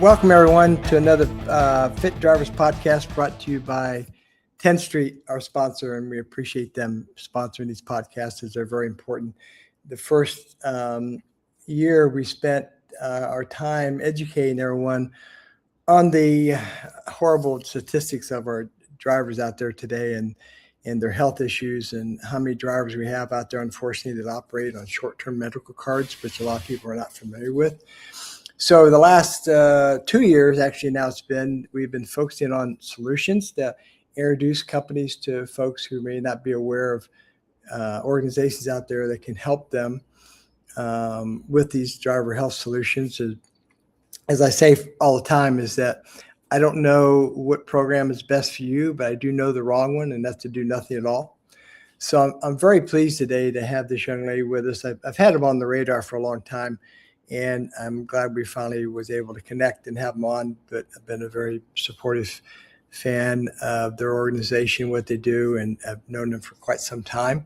Welcome, everyone, to another Fit Drivers podcast brought to you by 10th Street, our sponsor, and we appreciate them sponsoring these podcasts as they're very important. The first year we spent our time educating everyone on the horrible statistics of our drivers out there today and their health issues and how many drivers we have out there, unfortunately, that operate on short-term medical cards, which a lot of people are not familiar with. So the last 2 years, actually now we've been focusing on solutions that introduce companies to folks who may not be aware of organizations out there that can help them with these driver health solutions. As I say all the time, is that I don't know what program is best for you, but I do know the wrong one, and that's to do nothing at all. So I'm very pleased today to have this young lady with us. I've had them on the radar for a long time, and I'm glad we finally was able to connect and have them on. But I've been a very supportive fan of their organization, what they do, and I've known them for quite some time.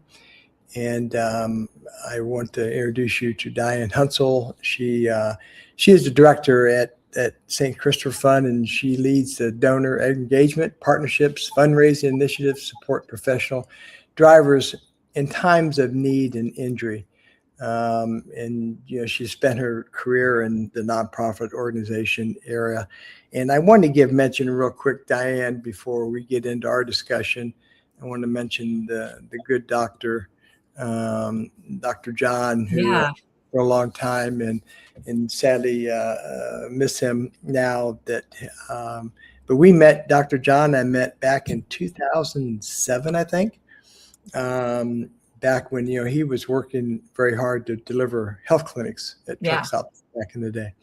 And I want to introduce you to Diane Hutsell. She is the director at St. Christopher Fund, and she leads the donor engagement, partnerships, fundraising initiatives, support professional drivers in times of need and injury. And she spent her career in the nonprofit organization area. And I want to mention real quick, Diane, before we get into our discussion. I want to mention the good doctor, Dr. John, who for a long time and sadly miss him now. But we met Dr. John. I met back in 2007, I think. Back when he was working very hard to deliver health clinics at truck stops back in the day,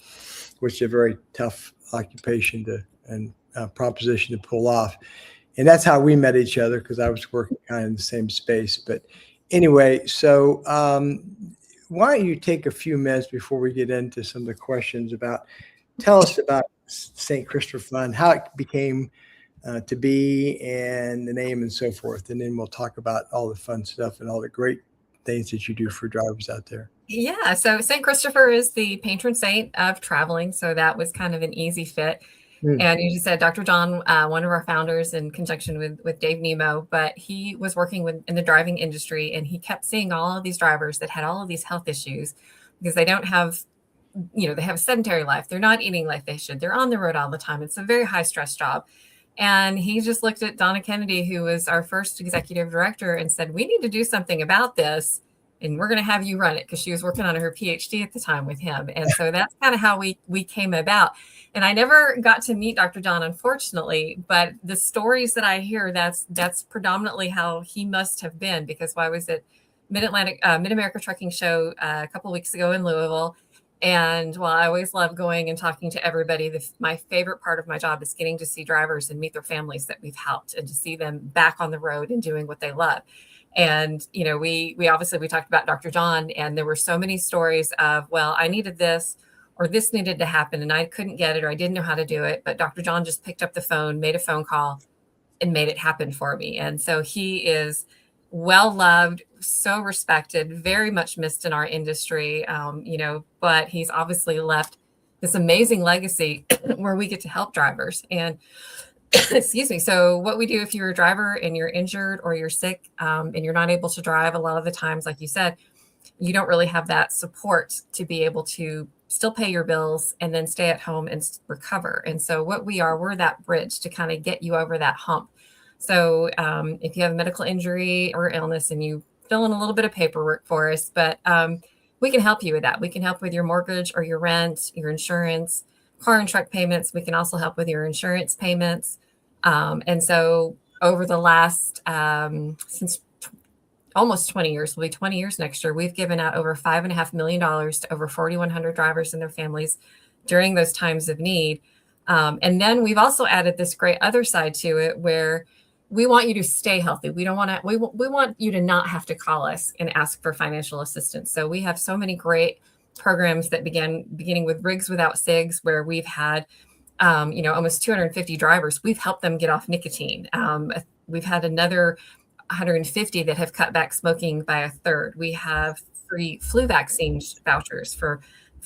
which is a very tough occupation and proposition to pull off. And that's how we met each other, because I was working kind of in the same space. But anyway, so why don't you take a few minutes before we get into some of the questions tell us about St. Christopher Fund, how it became to be, and the name and so forth. And then we'll talk about all the fun stuff and all the great things that you do for drivers out there. Yeah. So St. Christopher is the patron saint of traveling. So that was kind of an easy fit. And you just said Dr. John, one of our founders in conjunction with Dave Nemo, but he was working in the driving industry, and he kept seeing all of these drivers that had all of these health issues because they don't have, they have a sedentary life. They're not eating like they should. They're on the road all the time. It's a very high stress job. And he just looked at Donna Kennedy, who was our first executive director, and said, we need to do something about this. And we're going to have you run it, because she was working on her PhD at the time with him. And so that's kind of how we came about. And I never got to meet Dr. John, unfortunately, but the stories that I hear, that's predominantly how he must have been, because I was at Mid-America Trucking Show a couple of weeks ago in Louisville. And while I always love going and talking to everybody, my favorite part of my job is getting to see drivers and meet their families that we've helped, and to see them back on the road and doing what they love. And, we talked about Dr. John, and there were so many stories of, well, I needed this, or this needed to happen, and I couldn't get it, or I didn't know how to do it. But Dr. John just picked up the phone, made a phone call, and made it happen for me. And so he is well loved, so respected, very much missed in our industry, but he's obviously left this amazing legacy where we get to help drivers. And excuse me. So what we do, if you're a driver and you're injured or you're sick and you're not able to drive, a lot of the times, like you said, you don't really have that support to be able to still pay your bills and then stay at home and recover. And so we're that bridge to kind of get you over that hump. So if you have a medical injury or illness, and you fill in a little bit of paperwork for us, but we can help you with that. We can help with your mortgage or your rent, your insurance, car and truck payments. We can also help with your insurance payments. And so over the last, since almost 20 years, will be 20 years next year, we've given out over $5.5 million to over 4,100 drivers and their families during those times of need. And then we've also added this great other side to it, where we want you to stay healthy. We want you to not have to call us and ask for financial assistance. So we have so many great programs that beginning with Rigs Without Cigs, where we've had, almost 250 drivers. We've helped them get off nicotine. We've had another 150 that have cut back smoking by a third. We have free flu vaccine vouchers for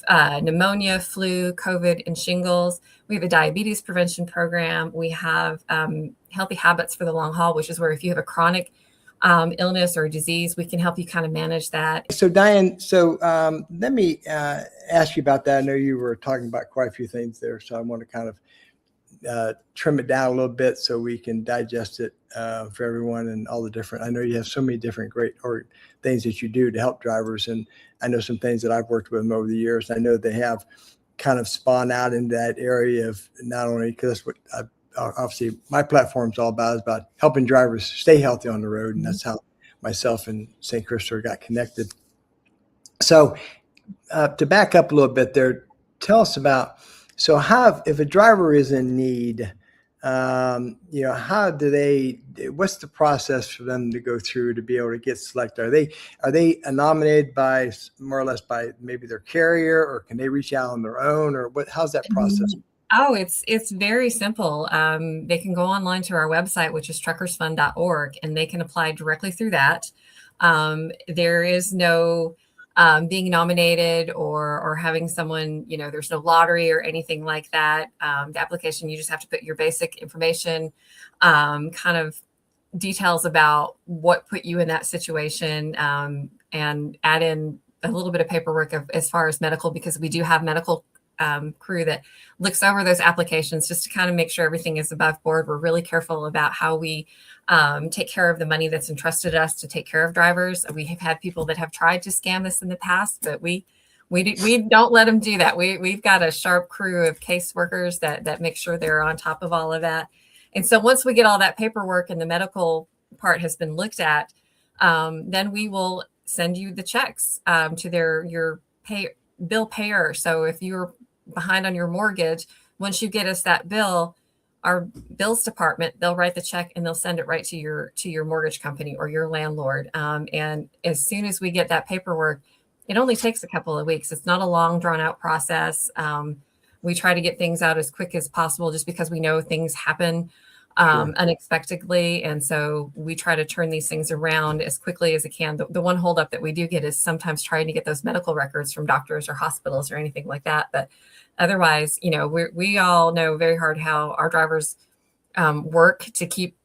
pneumonia, flu, COVID, and shingles. We have a diabetes prevention program. We have healthy habits for the long haul, which is where if you have a chronic illness or disease, we can help you kind of manage that. So Diane, let me ask you about that. I know you were talking about quite a few things there, so I want to kind of trim it down a little bit so we can digest it for everyone and all the different. I know you have so many different great things that you do to help drivers, and I know some things that I've worked with them over the years. I know they have kind of spawned out in that area of not only because what obviously my platform is all about is about helping drivers stay healthy on the road, and that's how myself and St. Christopher got connected. So to back up a little bit there, tell us about, so how, if a driver is in need, how do they, what's the process for them to go through to be able to get selected? Are they nominated by more or less by maybe their carrier, or can they reach out on their own, or how's that process? Oh, it's very simple. They can go online to our website, which is truckersfund.org, and they can apply directly through that. There is no being nominated or having someone, there's no lottery or anything like that. The application, you just have to put your basic information, kind of details about what put you in that situation, and add in a little bit of paperwork as far as medical, because we do have medical crew that looks over those applications just to kind of make sure everything is above board. We're really careful about how we take care of the money that's entrusted us to take care of drivers. We have had people that have tried to scam this in the past, but we don't let them do that. We've got a sharp crew of caseworkers that make sure they're on top of all of that. And so once we get all that paperwork and the medical part has been looked at, then we will send you the checks to your bill payer. So if you're behind on your mortgage, once you get us that bill, our bills department, they'll write the check and they'll send it right to your mortgage company or your landlord. And as soon as we get that paperwork, it only takes a couple of weeks. It's not a long drawn out process. We try to get things out as quick as possible just because we know things happen unexpectedly. And so we try to turn these things around as quickly as it can. The one holdup that we do get is sometimes trying to get those medical records from doctors or hospitals or anything like that. But otherwise, we all know very hard how our drivers work to keep,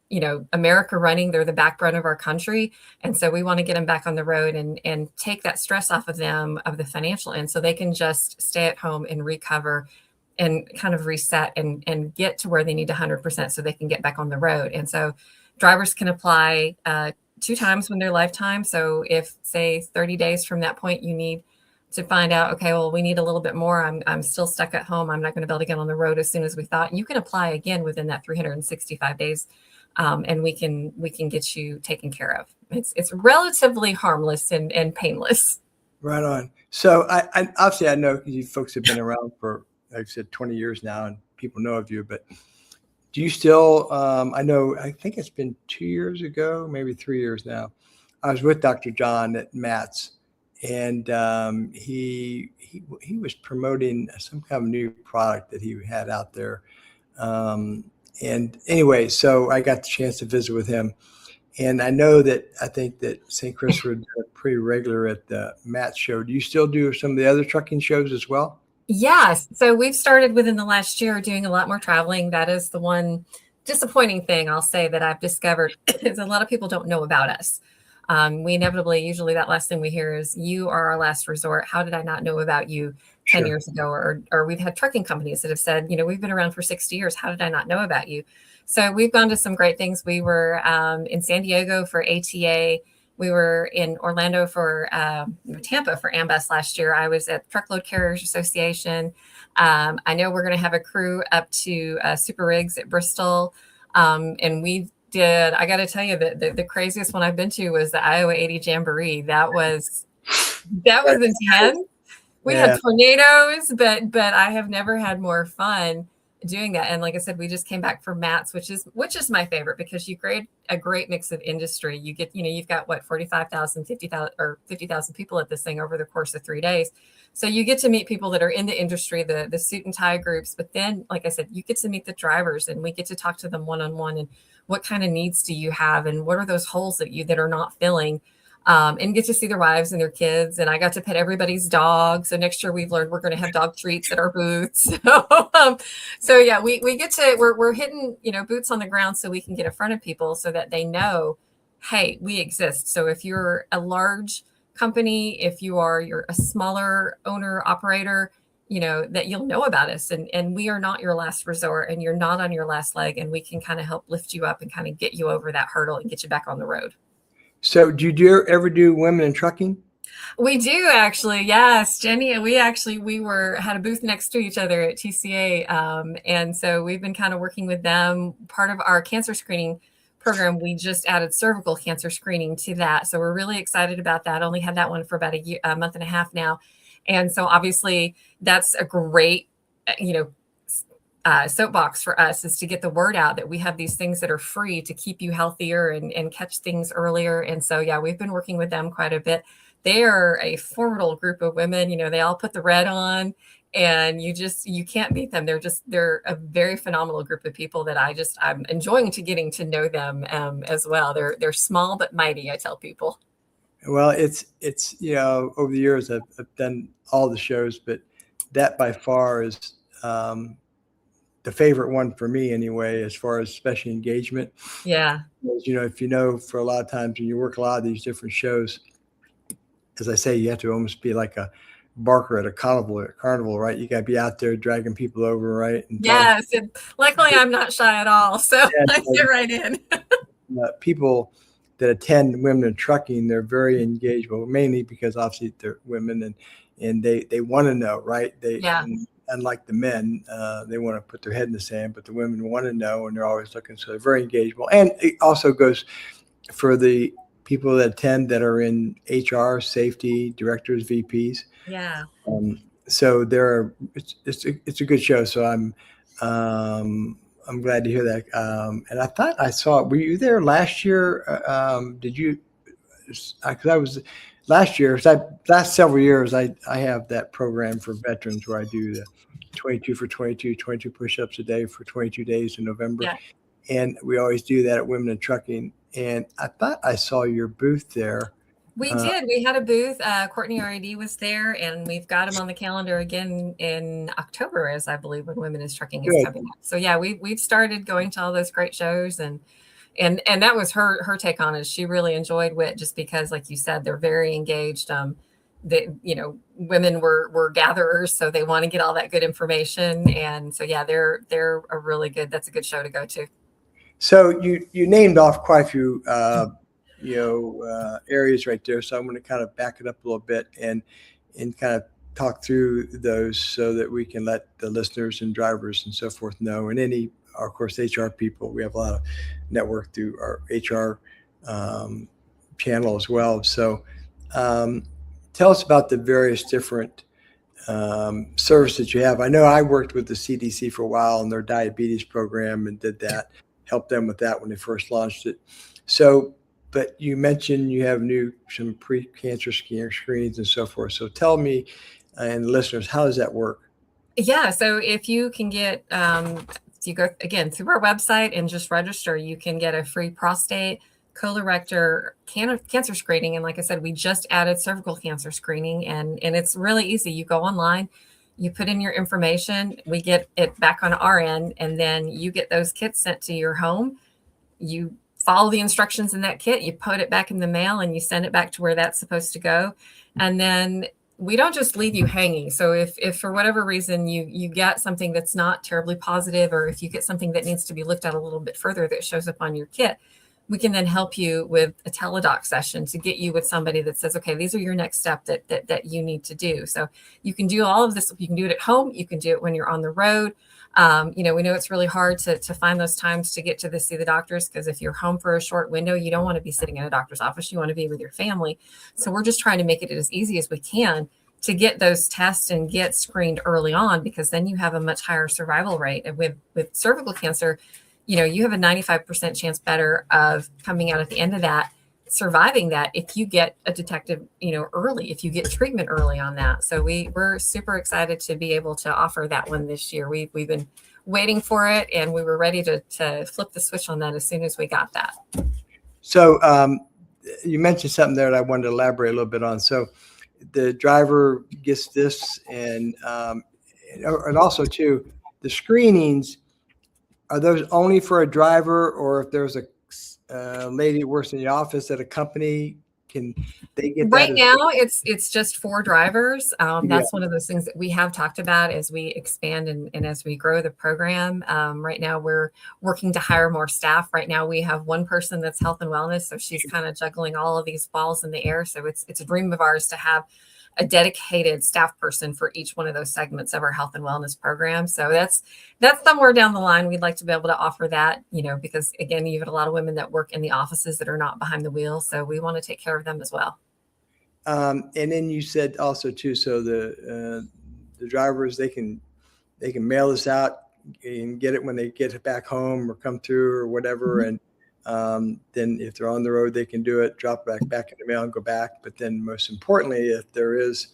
America running. They're the backbone of our country. And so we want to get them back on the road and take that stress off of them, of the financial end, so they can just stay at home and recover and kind of reset and get to where they need 100% so they can get back on the road. And so drivers can apply 2 times when their lifetime. So if, say, 30 days from that point, you need to find out, okay, well, we need a little bit more. I'm still stuck at home. I'm not going to be able to get on the road as soon as we thought. You can apply again within that 365 days, and we can get you taken care of. It's relatively harmless and painless. Right on. So I obviously I know you folks have been around for, like I said, 20 years now, and people know of you, but do you still, I think it's been 2 years ago, maybe 3 years now, I was with Dr. John at Matt's, and he was promoting some kind of new product that he had out there. And anyway, so I got the chance to visit with him. And I think that St. Christopher is pretty regular at the Matt's show. Do you still do some of the other trucking shows as well? Yes. So we've started within the last year doing a lot more traveling. That is the one disappointing thing I'll say that I've discovered is a lot of people don't know about us. We inevitably, usually that last thing we hear is, you are our last resort. How did I not know about you 10 years ago? Or we've had trucking companies that have said, we've been around for 60 years. How did I not know about you? So we've gone to some great things. We were in San Diego for ATA. We were in Orlando for Tampa for AMBUS last year. I was at Truckload Carriers Association. I know we're going to have a crew up to Super Rigs at Bristol. And I got to tell you that the craziest one I've been to was the Iowa 80 Jamboree. That was intense. We had tornadoes, but I have never had more fun doing that. And like I said, we just came back from Matt's, which is my favorite, because you create a great mix of industry. You get, you've got 45,000, 50,000 or 50,000 people at this thing over the course of 3 days. So you get to meet people that are in the industry, the suit and tie groups. But then, like I said, you get to meet the drivers, and we get to talk to them one-on-one. And what kind of needs do you have? And what are those holes that are not filling? and get to see their wives and their kids. And I got to pet everybody's dog. So next year we've learned we're going to have dog treats at our booths. So yeah, we get to, we're hitting, boots on the ground so we can get in front of people so that they know, hey, we exist. So if you're a large company, if you're a smaller owner operator, that you'll know about us, and we are not your last resort, and you're not on your last leg, and we can kind of help lift you up and kind of get you over that hurdle and get you back on the road. So do you ever do women in trucking? We do, actually. Yes, Jenny. We had a booth next to each other at TCA. And so we've been kind of working with them. Part of our cancer screening program, we just added cervical cancer screening to that. So we're really excited about that. Only had that one for about a month and a half now. And so obviously that's a great, soapbox for us, is to get the word out that we have these things that are free to keep you healthier and catch things earlier. And so, yeah, we've been working with them quite a bit. They are a formidable group of women. They all put the red on, and you can't beat them. They're a very phenomenal group of people that I'm enjoying getting to know them as well. They're small but mighty, I tell people. Well, it's over the years I've done all the shows, but that by far is the favorite one for me anyway, as far as special engagement. Yeah. If for a lot of times when you work a lot of these different shows, as I say, you have to almost be like a barker at a carnival, right? You got to be out there dragging people over, right? And yes. And luckily, I'm not shy at all, so I fit right in. People that attend women in trucking, they're very engaged, well, mainly because obviously they're women and they want to know, right? Unlike the men, they want to put their head in the sand, but the women want to know, and they're always looking. So they're very engageable. And it also goes for the people that attend that are in HR, safety, directors, VPs. Yeah. So it's a good show. So I'm glad to hear that. And I thought I saw, were you there last year? Did you? Because I was last year. Last several years, I have that program for veterans where I do the 22 for 22 push-ups a day for 22 days in November. Yeah. And we always do that at Women in Trucking. And I thought I saw your booth there. We did. We had a booth. Courtney RAD was there, and we've got him on the calendar again in October, as I believe, when Women in Trucking is coming up. So yeah, we've started going to all those great shows, and that was her take on it. She really enjoyed WIT just because, like you said, they're very engaged. Women were gatherers, so they want to get all that good information, and so yeah, they're that's a good show to go to. So you named off quite a few areas right there. So I'm going to kind of back it up a little bit and kind of talk through those so that we can let the listeners and drivers and so forth know, and of course, HR people. We have a lot of network through our HR channel as well. So tell us about the various different services you have. I know I worked with the CDC for a while in their diabetes program and did that, helped them with that when they first launched it. So, but you mentioned you have some pre-cancer screenings and so forth. So tell me and the listeners, how does that work? Yeah. So if you can get, if you go again through our website and just register, you can get a free prostate, colorectal cancer screening. And like I said, we just added cervical cancer screening, and it's really easy. You go online, you put in your information, we get it back on our end, and then you get those kits sent to your home. You follow the instructions in that kit, you put it back in the mail, and you send it back to where that's supposed to go. And then we don't just leave you hanging. So if for whatever reason you get something that's not terribly positive, or if you get something that needs to be looked at a little bit further that shows up on your kit, we can then help you with a teledoc session to get you with somebody that says, okay, these are your next step that you need to do. So you can do all of this. You can do it at home. You can do it when you're on the road. We know it's really hard to find those times to get to see the doctors, because if you're home for a short window, you don't want to be sitting in a doctor's office. You want to be with your family. So we're just trying to make it as easy as we can to get those tests and get screened early on, because then you have a much higher survival rate. And with cervical cancer, you have a 95% chance better of coming out at the end of that, surviving that, if you get a detective, early, if you get treatment early on that. So we're super excited to be able to offer that one this year. We've been waiting for it, and we were ready to flip the switch on that as soon as we got that. So you mentioned something there that I wanted to elaborate a little bit on. So the driver gets this, and also too, the screenings, are those only for a driver, or if there's a lady that works in the office at a company, can they get that? Right now, it's just for drivers. Yeah. That's one of those things that we have talked about as we expand and as we grow the program. Right now, we're working to hire more staff. Right now, we have one person that's health and wellness, so she's kind of juggling all of these balls in the air. So it's a dream of ours to have a dedicated staff person for each one of those segments of our health and wellness program. So that's somewhere down the line. We'd like to be able to offer that, because again, you've got a lot of women that work in the offices that are not behind the wheel. So we want to take care of them as well. And then you said also too, so the drivers, they can mail this out and get it when they get back home or come through or whatever. Mm-hmm. And then if they're on the road, they can do it, drop it back in the mail and go back. But then most importantly, if there is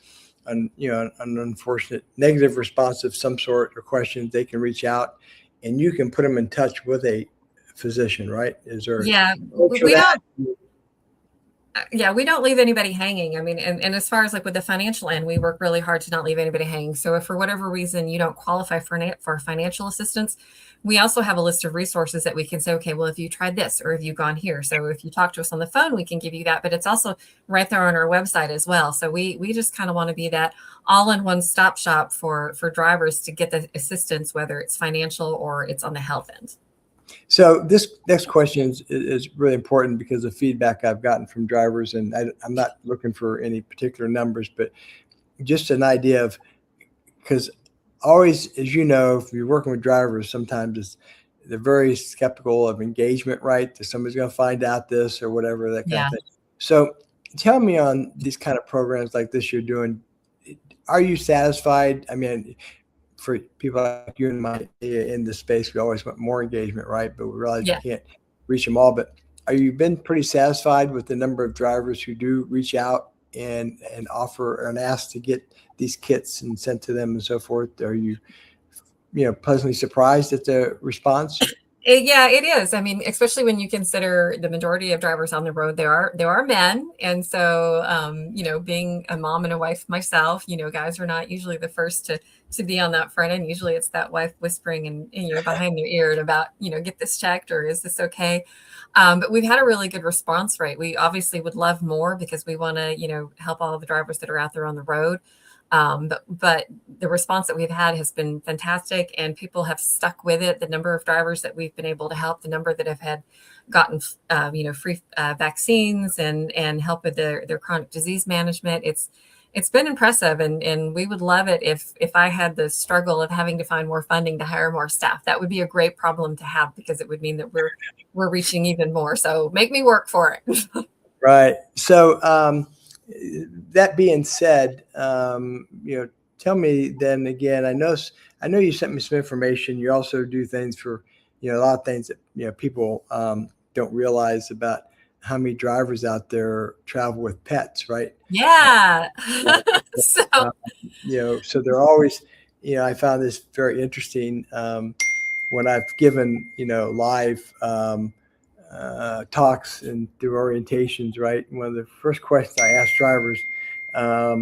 an unfortunate negative response of some sort or questions, they can reach out and you can put them in touch with a physician, right? Is there? Yeah, we don't leave anybody hanging. I mean, and as far as like with the financial end, we work really hard to not leave anybody hanging. So if for whatever reason you don't qualify for financial assistance, we also have a list of resources that we can say, okay, well, if you tried this or if you've gone here. So if you talk to us on the phone, we can give you that, but it's also right there on our website as well. So we just kind of want to be that all-in-one stop shop for drivers to get the assistance, whether it's financial or it's on the health end. So this next question is really important because of feedback I've gotten from drivers, and I'm not looking for any particular numbers, but just an idea of, because always, as you know, if you're working with drivers, sometimes they're very skeptical of engagement, right? That somebody's going to find out this or whatever, that kind of thing. So tell me, on these kind of programs like this you're doing, are you satisfied? I mean, for people like you and in this space, we always want more engagement, right? But we realize you can't reach them all. But are you been pretty satisfied with the number of drivers who do reach out and offer and ask to get these kits and sent to them and so forth? Are you pleasantly surprised at the response? Yeah, it is. I mean, especially when you consider the majority of drivers on the road, there are men. And so, being a mom and a wife myself, guys are not usually the first to be on that front end. Usually it's that wife whispering and behind their ear about, get this checked or is this okay? But we've had a really good response rate. We obviously would love more because we want to, help all of the drivers that are out there on the road. But the response that we've had has been fantastic, and people have stuck with it. The number of drivers that we've been able to help, the number that have gotten, free vaccines and help with their chronic disease management. It's been impressive, and we would love it if I had the struggle of having to find more funding to hire more staff. That would be a great problem to have because it would mean that we're reaching even more. So make me work for it. Right. So, that being said, tell me then again, I know you sent me some information. You also do things for, a lot of things that, people don't realize about how many drivers out there travel with pets, right? Yeah. So they're always, I found this very interesting when I've given, live talks and through orientations, right? One of the first questions I ask drivers, how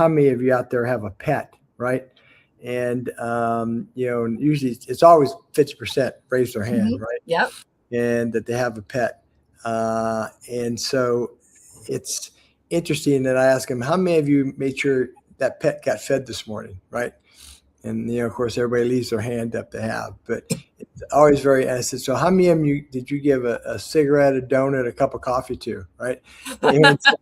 many of you out there have a pet, right? And, usually it's always 50% raise their hand, right? Yep. And that they have a pet. And so it's interesting that I ask them, how many of you made sure that pet got fed this morning, right? And, of course, everybody leaves their hand up to have, but it's always very, and I said, so how many of them did you give a cigarette, a donut, a cup of coffee to, right? And so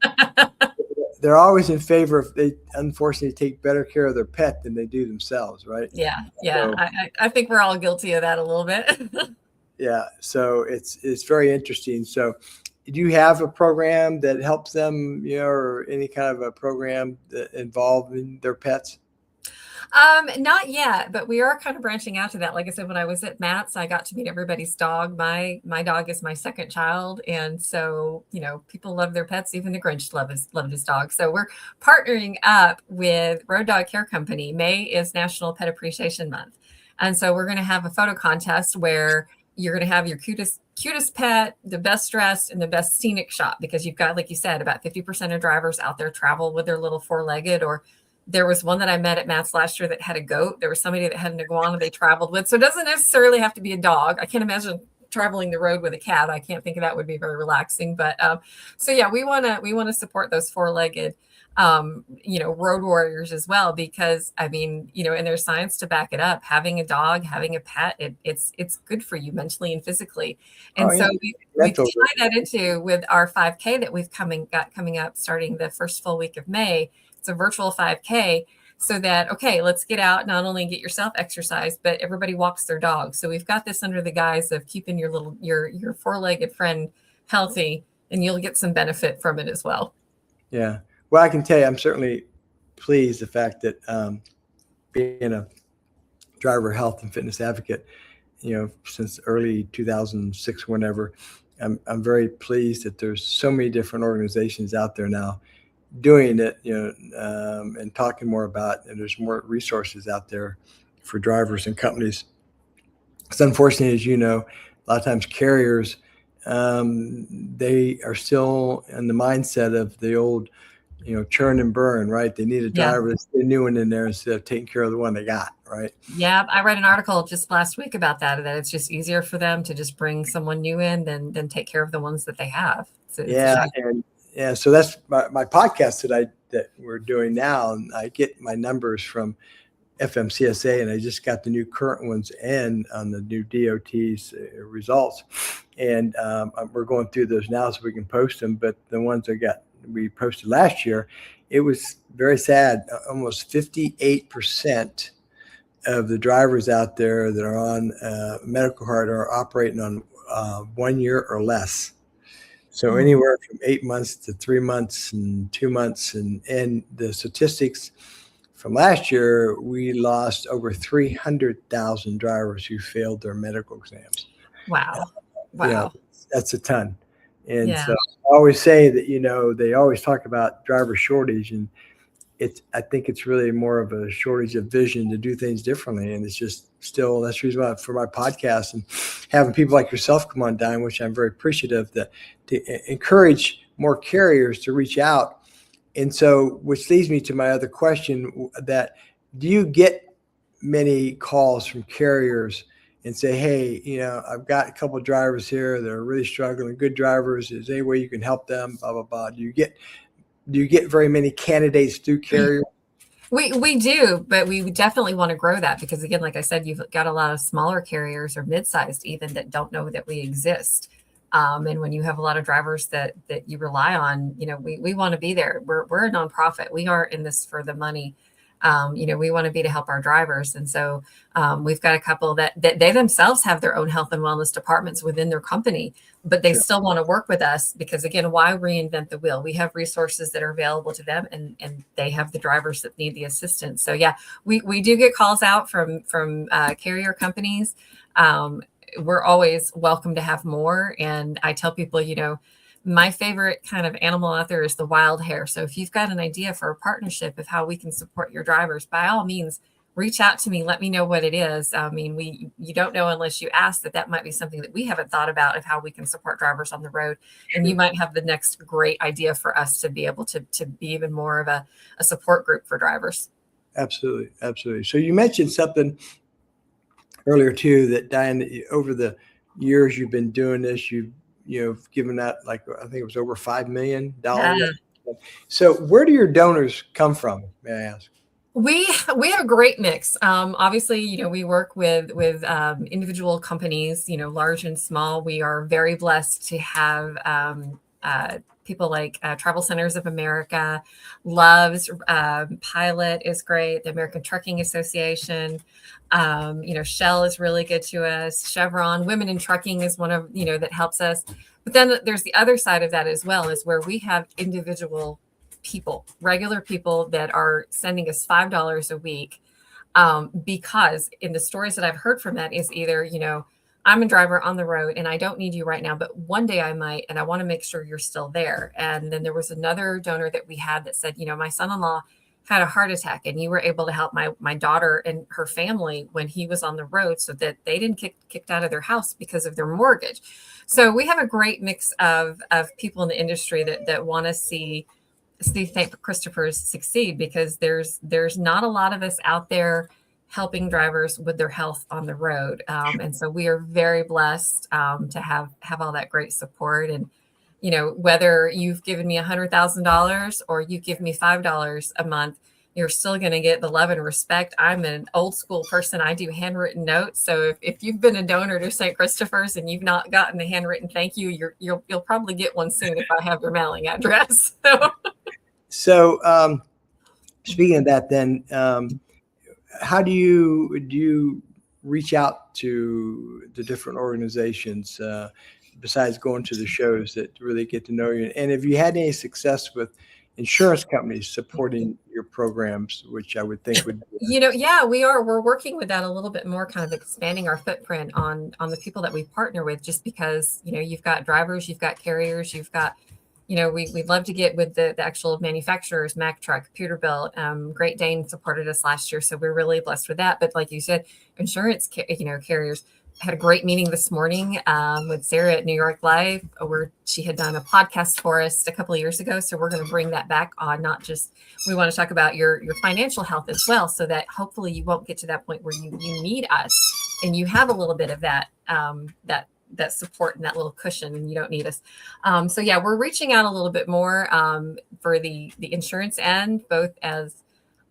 they're always in favor if they unfortunately take better care of their pet than they do themselves, right? Yeah. So, I think we're all guilty of that a little bit. Yeah. So it's very interesting. So do you have a program that helps them, or any kind of a program that involved in their pets? Not yet, but we are kind of branching out to that. Like I said, when I was at Matt's, I got to meet everybody's dog. My dog is my second child. And so, people love their pets. Even the Grinch loved his dog. So we're partnering up with Road Dog Care Company. May is National Pet Appreciation Month. And so we're going to have a photo contest where you're going to have your cutest pet, the best dressed, and the best scenic shot, because you've got, like you said, about 50% of drivers out there travel with their little four-legged. Or there was one that I met at Matt's last year that had a goat. There was somebody that had an iguana they traveled with. So it doesn't necessarily have to be a dog. I can't imagine traveling the road with a cat. I can't think of that would be very relaxing. But so yeah, we want to support those four-legged road warriors as well, because I mean, and there's science to back it up. Having a dog, having a pet, it's good for you mentally and physically. And so we've tied that into with our 5K that we've coming up starting the first full week of May. It's a virtual 5K. So that, okay, let's get out, not only get yourself exercise, but everybody walks their dog. So we've got this under the guise of keeping your four-legged friend healthy, and you'll get some benefit from it as well. Yeah. Well, I can tell you, I'm certainly pleased the fact that being a driver health and fitness advocate, since early 2006, whenever, I'm very pleased that there's so many different organizations out there now doing it, and talking more about, and there's more resources out there for drivers and companies. It's unfortunate, as you know, a lot of times carriers, they are still in the mindset of the old, churn and burn, right? They need a driver that's a new one in there instead of taking care of the one they got, right? Yeah, I read an article just last week about that it's just easier for them to just bring someone new in than take care of the ones that they have. So that's my podcast that we're doing now. And I get my numbers from FMCSA, and I just got the new current ones in on the new DOT's results. And we're going through those now so we can post them. But the ones we posted last year, it was very sad. Almost 58% of the drivers out there that are on medical card are operating on 1 year or less. So anywhere from 8 months to 3 months and 2 months. And the statistics from last year, we lost over 300,000 drivers who failed their medical exams. Wow. That's a ton. And so I always say that, they always talk about driver shortage, and I think it's really more of a shortage of vision to do things differently. And it's just still, that's the reason why for my podcast and having people like yourself come on, Diane, which I'm very appreciative to encourage more carriers to reach out. And so, which leads me to my other question, that do you get many calls from carriers and say, hey, I've got a couple of drivers here that are really struggling, good drivers. Is there any way you can help them? Blah, blah, blah. Do you get very many candidates through carriers? We do, but we definitely want to grow that, because again, like I said, you've got a lot of smaller carriers or mid-sized even that don't know that we exist. And when you have a lot of drivers that you rely on, we want to be there. We're a nonprofit. We aren't in this for the money. We want to be to help our drivers. And so we've got a couple that they themselves have their own health and wellness departments within their company, but they still want to work with us because, again, why reinvent the wheel? We have resources that are available to them, and they have the drivers that need the assistance. So yeah, we do get calls out from carrier companies. We're always welcome to have more. And I tell people, my favorite kind of animal out there is the wild hare. So if you've got an idea for a partnership of how we can support your drivers, by all means, reach out to me. Let me know what it is. I mean, you don't know unless you ask. That might be something that we haven't thought about, of how we can support drivers on the road. And you might have the next great idea for us to be able to be even more of a support group for drivers. Absolutely. Absolutely. So you mentioned something earlier too, that Diane, over the years you've been doing this, you've given out, I think it was over $5 million. So where do your donors come from, may I ask? We have a great mix. Obviously, we work with individual companies, large and small. We are very blessed to have people like Travel Centers of America, Love's, Pilot is great, the American Trucking Association. Shell is really good to us. Chevron, Women in Trucking is one of, that helps us. But then there's the other side of that as well, is where we have individual people, regular people that are sending us $5 a week. Because in the stories that I've heard from that is either, I'm a driver on the road and I don't need you right now, but one day I might, and I want to make sure you're still there. And then there was another donor that we had that said, my son-in-law had a heart attack, and you were able to help my daughter and her family when he was on the road so that they didn't get kicked out of their house because of their mortgage. So we have a great mix of people in the industry that want to see St. Christopher's succeed, because there's not a lot of us out there helping drivers with their health on the road. And so we are very blessed to have all that great support. And, whether you've given me $100,000 or you give me $5 a month, you're still going to get the love and respect. I'm an old school person. I do handwritten notes. So if you've been a donor to St. Christopher's and you've not gotten a handwritten thank you, you'll probably get one soon if I have your mailing address. So speaking of that, then, how do you reach out to the different organizations besides going to the shows that really get to know you? And have you had any success with insurance companies supporting your programs, which I would think would be yeah, we're working with that a little bit more, kind of expanding our footprint on the people that we partner with, just because, you've got drivers, you've got carriers, you've got, we'd love to get with the actual manufacturers, Mack Truck, Peterbilt, Great Dane supported us last year. So we're really blessed with that. But like you said, insurance, carriers. Had a great meeting this morning with Sarah at New York Live, where she had done a podcast for us a couple of years ago. So we're going to bring that back on. Not just, we want to talk about your financial health as well, so that hopefully you won't get to that point where you need us and you have a little bit of that that support and that little cushion, and you don't need us. So yeah, we're reaching out a little bit more for the insurance end, both as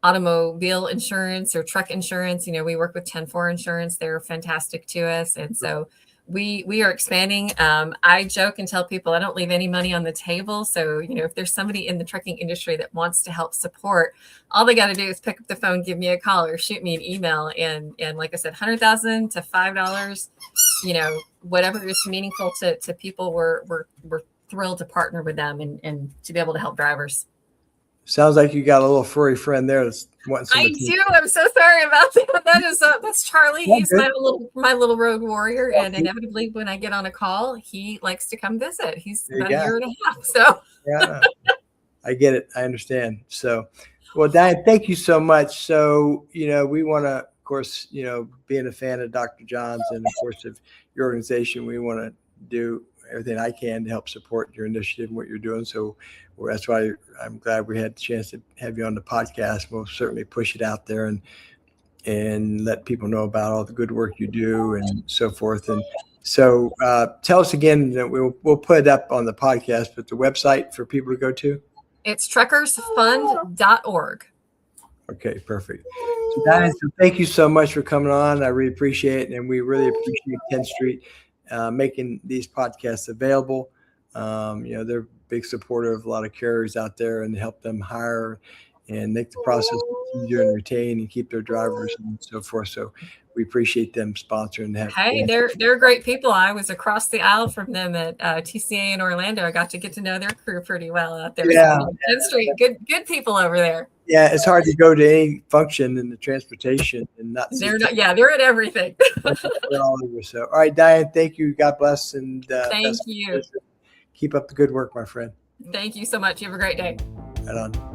automobile insurance or truck insurance. We work with 10-4 insurance. They're fantastic to us. And so we are expanding. I joke and tell people I don't leave any money on the table. So, if there's somebody in the trucking industry that wants to help support, all they got to do is pick up the phone, give me a call, or shoot me an email. And like I said, $100,000 to $5, whatever is meaningful to people, we're thrilled to partner with them and to be able to help drivers. Sounds like you got a little furry friend there that's wanting some attention. do. I'm so sorry about that. That's Charlie. He's my little road warrior, and inevitably when I get on a call, he likes to come visit. He's about a year and a half. So yeah, I get it. I understand. So, well, Diane, thank you so much. So, we want to, of course, being a fan of Dr. John's and of course of your organization, we want to do everything I can to help support your initiative and what you're doing. So that's why I'm glad we had the chance to have you on the podcast. We'll certainly push it out there and let people know about all the good work you do and so forth. And so tell us again, we'll put it up on the podcast, but the website for people to go to? It's truckersfund.org. Okay, perfect. So Diane, thank you so much for coming on. I really appreciate it. And we really appreciate 10th Street making these podcasts available. They're a big supporter of a lot of carriers out there, and help them hire and make the process easier and retain and keep their drivers and so forth. So we appreciate them sponsoring that. Hey, they're great people. I was across the aisle from them at TCA in Orlando. I got to get to know their crew pretty well out there. Yeah, so 10th Street, good people over there. Yeah, it's hard to go to any function in the transportation and not. They're at everything. They're all over. So, all right, Diane, thank you. God bless, and thank you. Keep up the good work, my friend. Thank you so much. You have a great day. Right on.